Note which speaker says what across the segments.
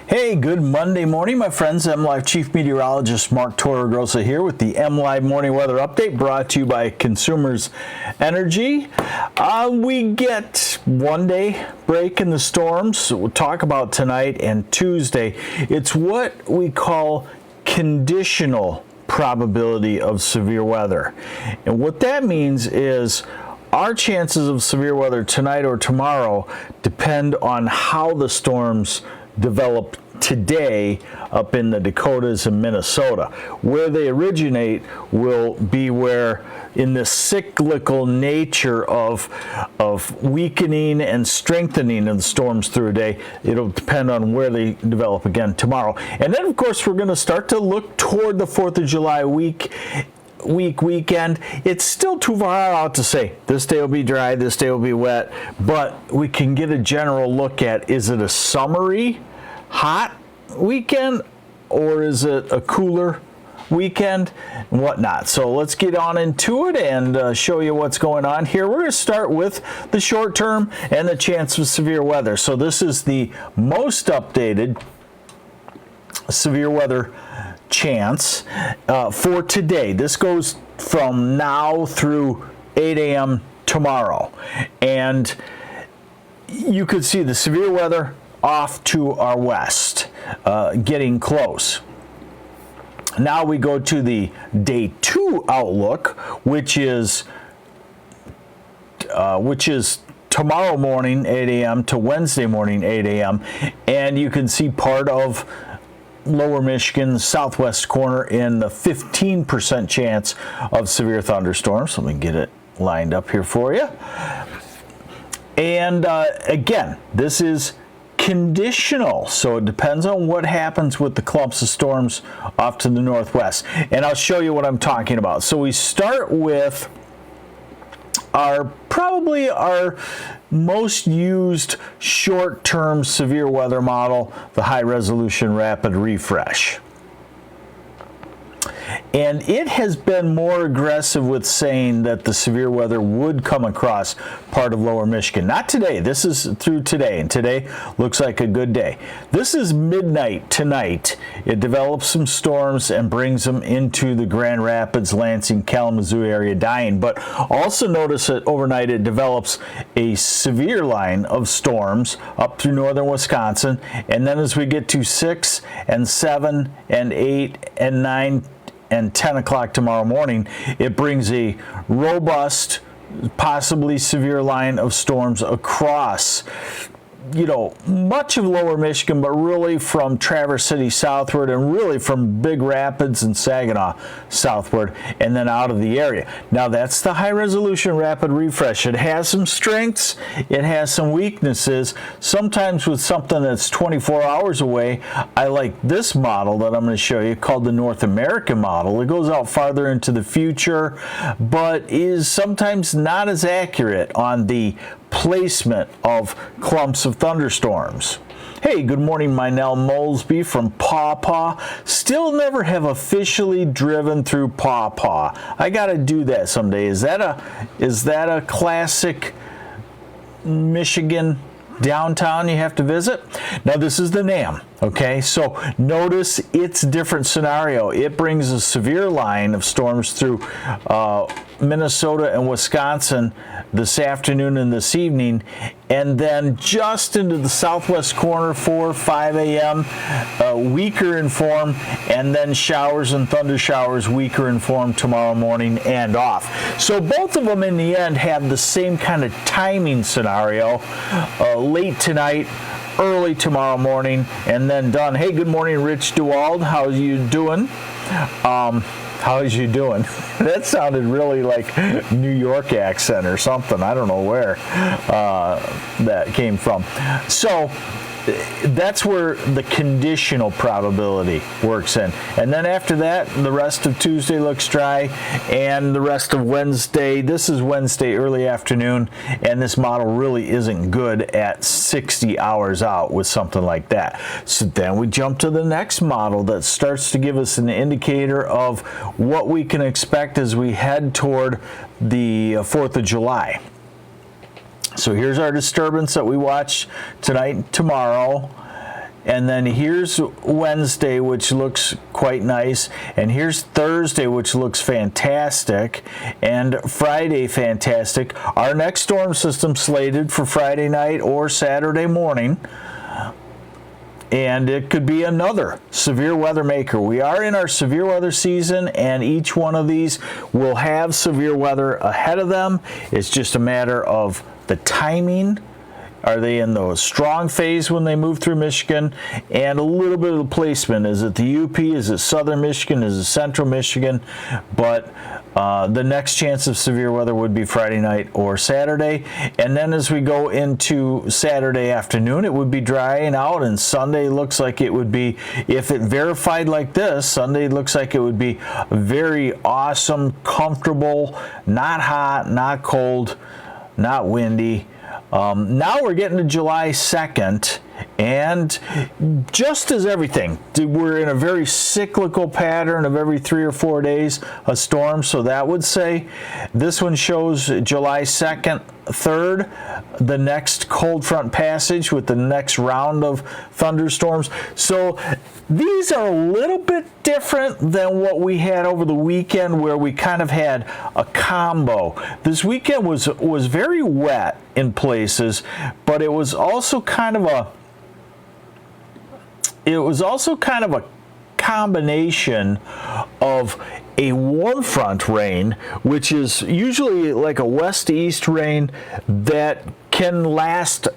Speaker 1: Hey, good Monday morning, my friends. MLive Chief Meteorologist Mark Torregrossa here with the MLive Morning Weather Update brought to you by Consumers Energy. We get one day break in the storms. We'll talk about tonight and Tuesday. It's what we call conditional probability of severe weather. And what that means is our chances of severe weather tonight or tomorrow depend on how the storms develop today up in the Dakotas and Minnesota. Where they originate will be where, in the cyclical nature of weakening and strengthening of the storms through a day, it'll depend on where they develop again tomorrow. And then, of course, we're going to start to look toward the 4th of July weekend. It's still too far out to say this day will be dry, this day will be wet, but we can get a general look at, is it a summery hot weekend or is it a cooler weekend and whatnot. So let's get on into it and show you what's going on here. We're going to start with the short term and the chance of severe weather. So this is the most updated severe weather chance for today. This goes from now through 8 a.m. tomorrow, and you could see the severe weather off to our west, getting close. Now we go to the day 2 outlook, which is tomorrow morning 8 a.m. to Wednesday morning 8 a.m. and you can see part of Lower Michigan, southwest corner, in the 15% chance of severe thunderstorms. Let me get it lined up here for you. And again, this is conditional, so it depends on what happens with the clumps of storms off to the northwest. And I'll show you what I'm talking about. So we start with probably our most used short-term severe weather model, the high resolution rapid refresh. And it has been more aggressive with saying that the severe weather would come across part of Lower Michigan. Not today. This is through today, and today looks like a good day. This is midnight tonight. It develops some storms and brings them into the Grand Rapids, Lansing, Kalamazoo area dying. But also notice that overnight it develops a severe line of storms up through northern Wisconsin. And then as we get to 6 and 7 and 8 and 9 and 10 o'clock tomorrow morning, it brings a robust, possibly severe line of storms across, much of Lower Michigan, but really from Traverse City southward and really from Big Rapids and Saginaw southward and then out of the area. Now that's the high resolution rapid refresh. It has some strengths, it has some weaknesses. Sometimes with something that's 24 hours away, I like this model that I'm going to show you called the North American model. It goes out farther into the future, but is sometimes not as accurate on the placement of clumps of thunderstorms. Hey, good morning, Mynell Molesby from Paw Paw. Still never have officially driven through Paw Paw. I got to do that someday. Is that a classic Michigan downtown you have to visit? Now this is the NAM. Okay, so notice its different scenario. It brings a severe line of storms through Minnesota and Wisconsin this afternoon and this evening, and then just into the southwest corner, 4 or 5 a.m., weaker in form, and then showers and thunder showers, weaker in form tomorrow morning and off. So both of them in the end have the same kind of timing scenario, late tonight, early tomorrow morning, and then done. Hey, good morning, Rich DeWald. How you doing? How is you doing? That sounded really like New York accent or something. I don't know where that came from. So that's where the conditional probability works in. And then after that, the rest of Tuesday looks dry, and the rest of Wednesday, this is Wednesday early afternoon, and this model really isn't good at 60 hours out with something like that. So then we jump to the next model that starts to give us an indicator of what we can expect as we head toward the 4th of July. So here's our disturbance that we watch tonight and tomorrow. And then here's Wednesday, which looks quite nice. And here's Thursday, which looks fantastic. And Friday, fantastic. Our next storm system slated for Friday night or Saturday morning. And it could be another severe weather maker. We are in our severe weather season, and each one of these will have severe weather ahead of them. It's just a matter of the timing. Are they in the strong phase when they move through Michigan? And a little bit of the placement. Is it the UP? Is it southern Michigan? Is it central Michigan? But the next chance of severe weather would be Friday night or Saturday. And then as we go into Saturday afternoon, it would be drying out. And Sunday looks like it would be, if it verified like this, Sunday looks like it would be very awesome, comfortable, not hot, not cold, not windy. Now we're getting to July 2nd, and just as everything, we're in a very cyclical pattern of every 3 or 4 days a storm. So that would say this one shows July 2nd, 3rd, the next cold front passage with the next round of thunderstorms. So these are a little bit different than what we had over the weekend, where we kind of had a combo. This weekend was very wet in places, but it was also kind of a combination of a warm front rain, which is usually like a west-east rain that can last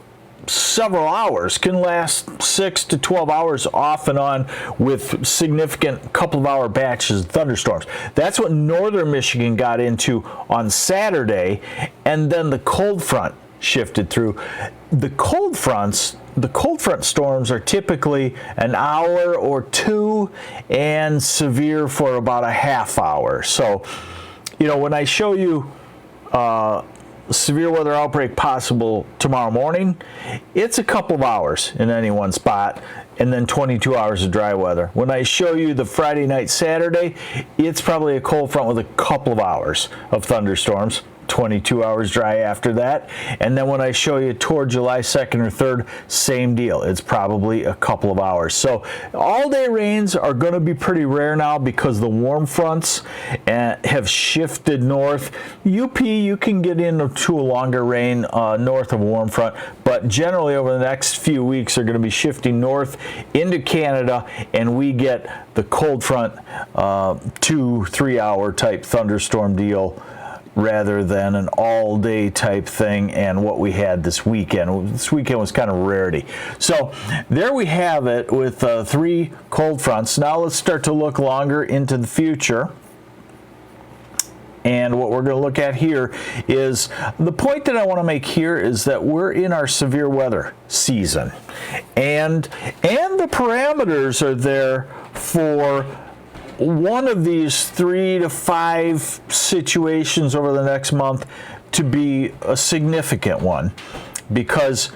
Speaker 1: several hours, can last 6 to 12 hours off and on with significant couple of hour batches of thunderstorms. That's what northern Michigan got into on Saturday, and then the cold front shifted through. The cold front storms are typically an hour or two and severe for about a half hour. So, when I show you severe weather outbreak possible tomorrow morning, it's a couple of hours in any one spot, and then 22 hours of dry weather. When I show you the Friday night, Saturday, it's probably a cold front with a couple of hours of thunderstorms. 22 hours dry after that. And then when I show you toward July 2nd or 3rd, same deal. It's probably a couple of hours. So all-day rains are going to be pretty rare now because the warm fronts have shifted north. UP, you can get into a longer rain north of a warm front, but generally over the next few weeks they're going to be shifting north into Canada, and we get the cold front 2-3 hour type thunderstorm deal, rather than an all-day type thing, and what we had this weekend. This weekend was kind of a rarity. So there we have it with 3 cold fronts. Now let's start to look longer into the future. And what we're going to look at here is, the point that I want to make here is that we're in our severe weather season. And the parameters are there for one of these 3 to 5 situations over the next month to be a significant one. Because,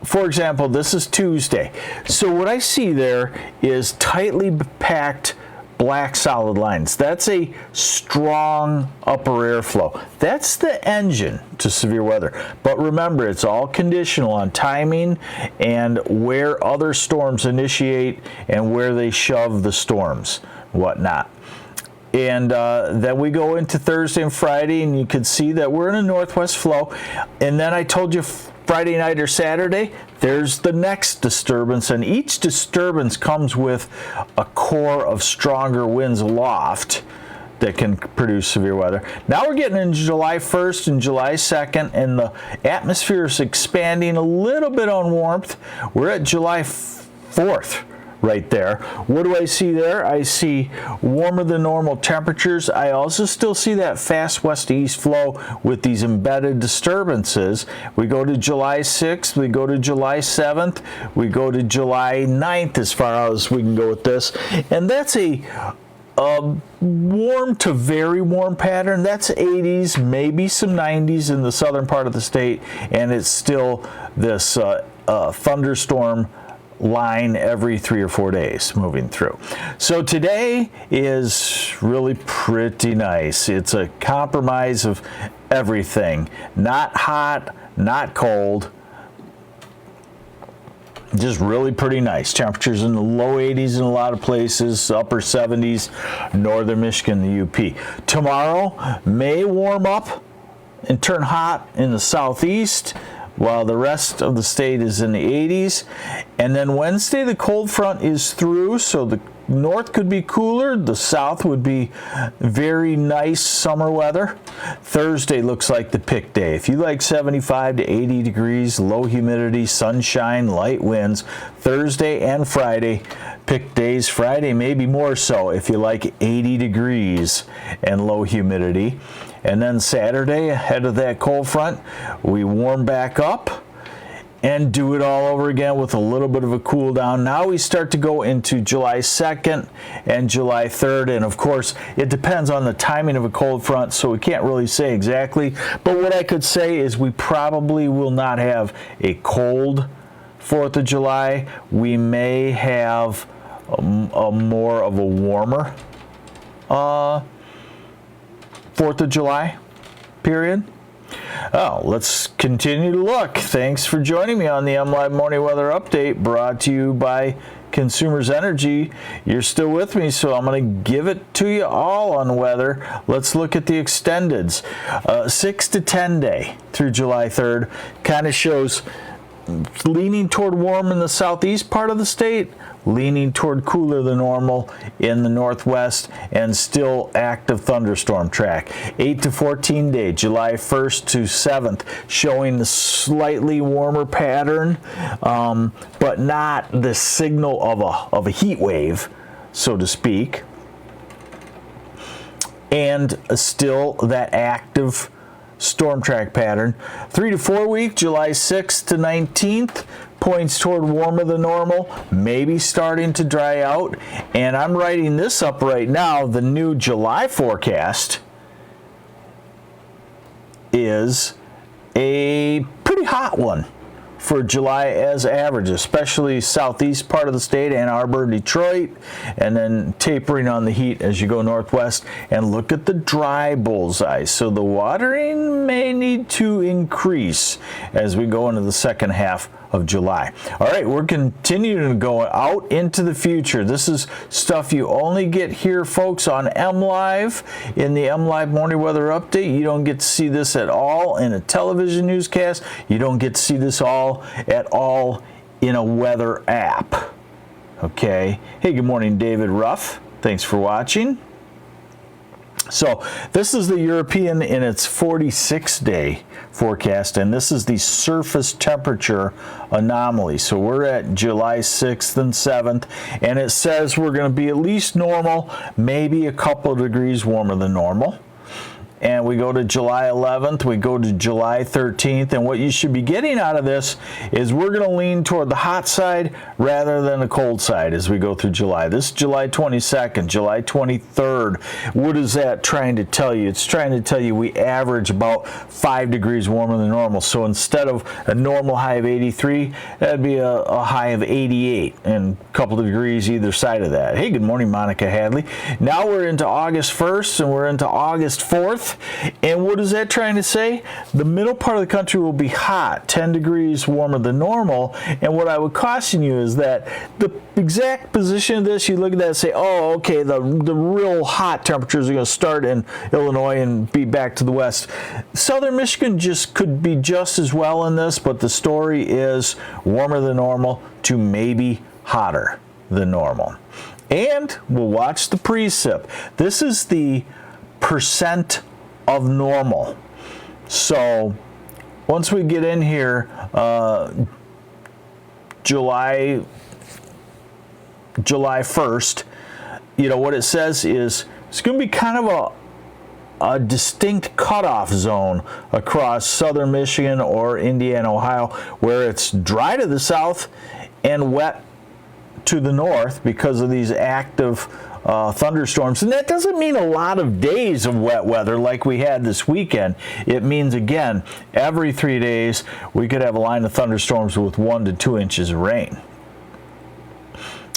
Speaker 1: for example, this is Tuesday. So what I see there is tightly packed black solid lines. That's a strong upper airflow. That's the engine to severe weather. But remember, it's all conditional on timing and where other storms initiate and where they shove the storms, whatnot. And then we go into Thursday and Friday, and you can see that we're in a northwest flow. And then I told you Friday night or Saturday, there's the next disturbance, and each disturbance comes with a core of stronger winds aloft that can produce severe weather. Now we're getting into July 1st and July 2nd, and the atmosphere is expanding a little bit on warmth. We're at July 4th. Right there. What do I see there? I see warmer than normal temperatures. I also still see that fast west to east flow with these embedded disturbances. We go to July 6th, we go to July 7th, we go to July 9th as far as we can go with this. And that's a warm to very warm pattern. That's 80s, maybe some 90s in the southern part of the state, and it's still this thunderstorm line every 3 or 4 days moving through. So today is really pretty nice. It's a compromise of everything. Not hot, not cold. Just really pretty nice. Temperatures in the low 80s in a lot of places, upper 70s, northern Michigan, the UP. Tomorrow may warm up and turn hot in the southeast, while the rest of the state is in the 80s. And then Wednesday, the cold front is through, so the north could be cooler, the south would be very nice summer weather. Thursday looks like the pick day. If you like 75 to 80 degrees, low humidity, sunshine, light winds, Thursday and Friday, pick days. Friday maybe more so if you like 80 degrees and low humidity. And then Saturday, ahead of that cold front, we warm back up and do it all over again with a little bit of a cool down. Now we start to go into July 2nd and July 3rd, and of course it depends on the timing of a cold front, so we can't really say exactly, but what I could say is we probably will not have a cold 4th of July. We may have a more of a warmer 4th of July period. Oh, let's continue to look. Thanks for joining me on the MLive Morning Weather Update, brought to you by Consumers Energy. You're still with me, so I'm going to give it to you all on weather. Let's look at the extendeds. 6 to 10 day through July 3rd kind of shows leaning toward warm in the southeast part of the state, leaning toward cooler than normal in the northwest, and still active thunderstorm track. 8 to 14 day, July 1st to 7th, showing the slightly warmer pattern, but not the signal of a heat wave, so to speak, and still that active storm track pattern. 3 to 4 week, July 6th to 19th, points toward warmer than normal, maybe starting to dry out. And I'm writing this up right now. The new July forecast is a pretty hot one for July as average, especially southeast part of the state, Ann Arbor, Detroit, and then tapering on the heat as you go northwest. And look at the dry bullseye. So the watering may need to increase as we go into the second half of July. All right, we're continuing to go out into the future. This is stuff you only get here, folks, on MLive in the MLive Morning Weather Update. You don't get to see this at all in a television newscast. You don't get to see this at all in a weather app. Okay. Hey, good morning, David Ruff. Thanks for watching. So this is the European in its 46-day forecast, and this is the surface temperature anomaly. So we're at July 6th and 7th, and it says we're going to be at least normal, maybe a couple of degrees warmer than normal. And we go to July 11th, we go to July 13th, and what you should be getting out of this is we're going to lean toward the hot side rather than the cold side as we go through July. This is July 22nd, July 23rd. What is that trying to tell you? It's trying to tell you we average about 5 degrees warmer than normal. So instead of a normal high of 83, that'd be a high of 88 and a couple of degrees either side of that. Hey, good morning, Monica Hadley. Now we're into August 1st and we're into August 4th. And what is that trying to say? The middle part of the country will be hot, 10 degrees warmer than normal. And what I would caution you is that the exact position of this, you look at that and say, oh, okay, the real hot temperatures are going to start in Illinois and be back to the west. Southern Michigan could be just as well in this, but the story is warmer than normal to maybe hotter than normal. And we'll watch the precip. This is the percent of normal. So once we get in here, July 1st, you know, what it says is it's going to be kind of a distinct cutoff zone across southern Michigan or Indiana, Ohio, where it's dry to the south and wet to the north because of these active thunderstorms. And that doesn't mean a lot of days of wet weather like we had this weekend. It means, again, every 3 days we could have a line of thunderstorms with 1 to 2 inches of rain.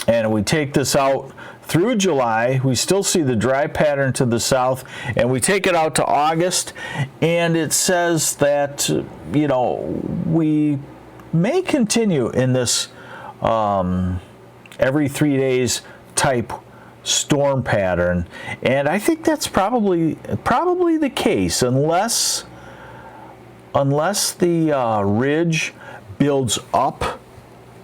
Speaker 1: And we take this out through July, we still see the dry pattern to the south, and we take it out to August, and it says that, you know, we may continue in this every 3 days type storm pattern, and I think that's probably the case, unless the ridge builds up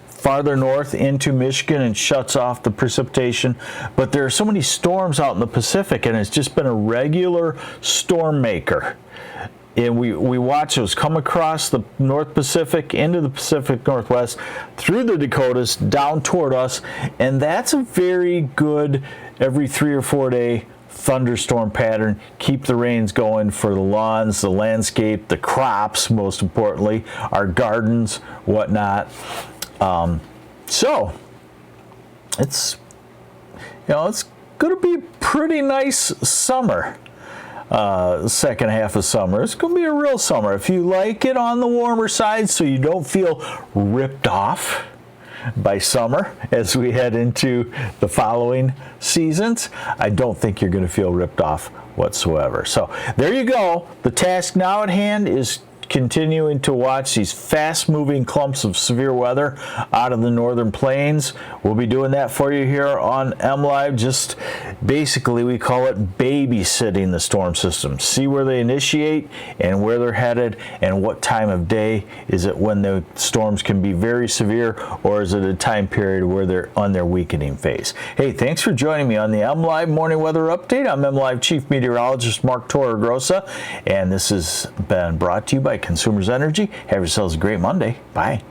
Speaker 1: farther north into Michigan and shuts off the precipitation. But there are so many storms out in the Pacific, and it's just been a regular storm maker. And we watch those come across the North Pacific, into the Pacific Northwest, through the Dakotas, down toward us, and that's a very good every 3 or 4 day thunderstorm pattern. Keep the rains going for the lawns, the landscape, the crops, most importantly, our gardens, whatnot. So it's going to be a pretty nice summer. Second half of summer. It's going to be a real summer. If you like it on the warmer side so you don't feel ripped off by summer as we head into the following seasons, I don't think you're going to feel ripped off whatsoever. So there you go. The task now at hand is continuing to watch these fast-moving clumps of severe weather out of the northern plains. We'll be doing that for you here on MLive. Just basically, we call it babysitting the storm system. See where they initiate and where they're headed, and what time of day. Is it when the storms can be very severe, or is it a time period where they're on their weakening phase? Hey, thanks for joining me on the MLive Morning Weather Update. I'm MLive Chief Meteorologist Mark Torregrossa, and this has been brought to you by Consumers Energy. Have yourselves a great Monday. Bye.